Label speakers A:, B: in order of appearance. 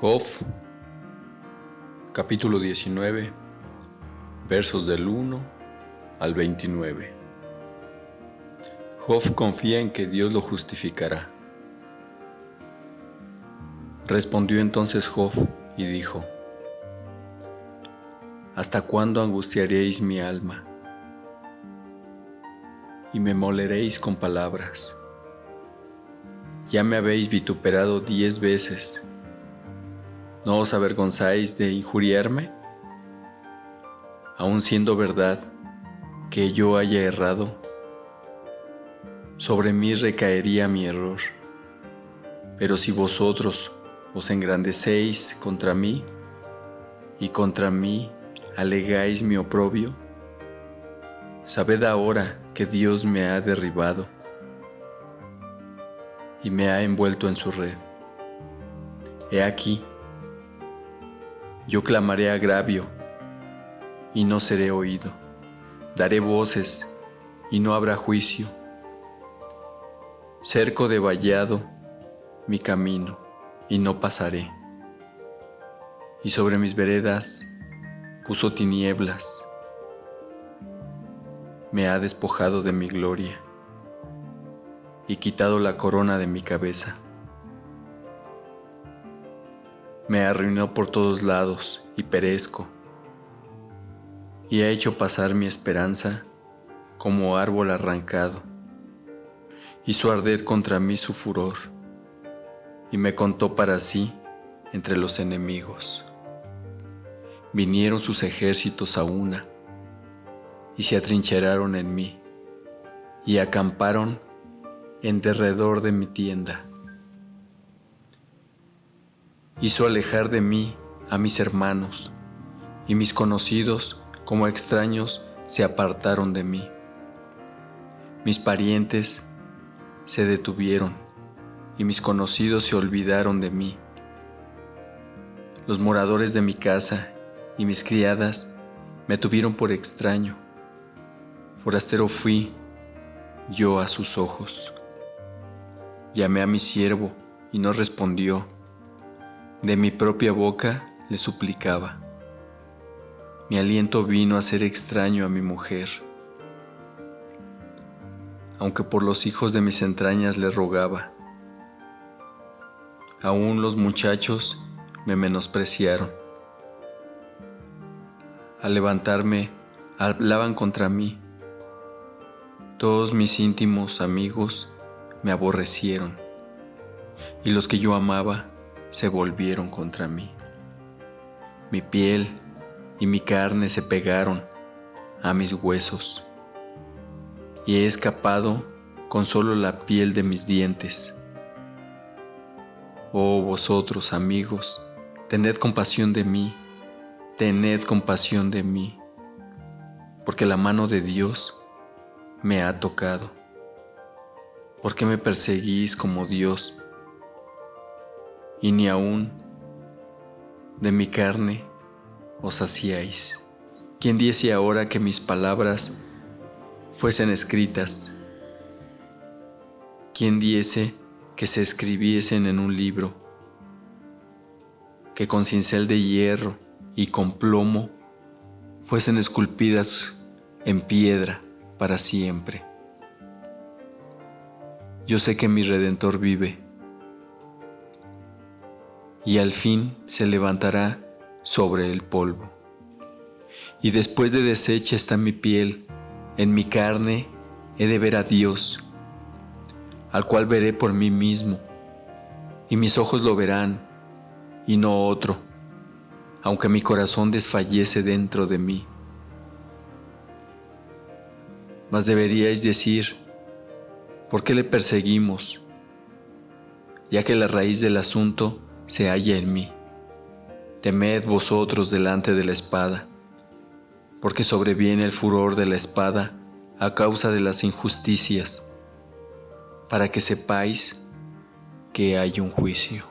A: Job, capítulo 19, versos del 1 al 29. Job confía en que Dios lo justificará. Respondió entonces Job y dijo: ¿Hasta cuándo angustiaréis mi alma y me moleréis con palabras? Ya me habéis vituperado 10 veces. ¿No os avergonzáis de injuriarme? Aun siendo verdad que yo haya errado, sobre mí recaería mi error. Pero si vosotros os engrandecéis contra mí y contra mí alegáis mi oprobio, sabed ahora que Dios me ha derribado y me ha envuelto en su red. He aquí, yo clamaré agravio y no seré oído. Daré voces y no habrá juicio. Cerco de vallado mi camino y no pasaré. Y sobre mis veredas puso tinieblas. Me ha despojado de mi gloria y quitado la corona de mi cabeza. Me arruinó por todos lados y perezco, y ha hecho pasar mi esperanza como árbol arrancado. Hizo arder contra mí su furor, y me contó para sí entre los enemigos. Vinieron sus ejércitos a una, y se atrincheraron en mí, y acamparon en derredor de mi tienda. Hizo alejar de mí a mis hermanos, y mis conocidos como extraños se apartaron de mí. Mis parientes se detuvieron, y mis conocidos se olvidaron de mí. Los moradores de mi casa y mis criadas me tuvieron por extraño. Forastero fui yo a sus ojos. Llamé a mi siervo y no respondió. De mi propia boca le suplicaba. Mi aliento vino a ser extraño a mi mujer. Aunque por los hijos de mis entrañas le rogaba. Aún los muchachos me menospreciaron. Al levantarme, hablaban contra mí. Todos mis íntimos amigos me aborrecieron, y los que yo amaba se volvieron contra mí. Mi piel y mi carne se pegaron a mis huesos, y he escapado con solo la piel de mis dientes. Oh vosotros, amigos, tened compasión de mí, porque la mano de Dios me ha tocado. ¿Por qué me perseguís como Dios? Y ni aún de mi carne os saciáis. ¿Quién diese ahora que mis palabras fuesen escritas? ¿Quién diese que se escribiesen en un libro? Que con cincel de hierro y con plomo fuesen esculpidas en piedra para siempre. Yo sé que mi Redentor vive, y al fin se levantará sobre el polvo. Y después de deshecha está mi piel, en mi carne he de ver a Dios, al cual veré por mí mismo, y mis ojos lo verán, y no otro, aunque mi corazón desfallece dentro de mí. Mas deberíais decir: ¿por qué le perseguimos? Ya que la raíz del asunto se halla en mí. Temed vosotros delante de la espada, porque sobreviene el furor de la espada a causa de las injusticias, para que sepáis que hay un juicio.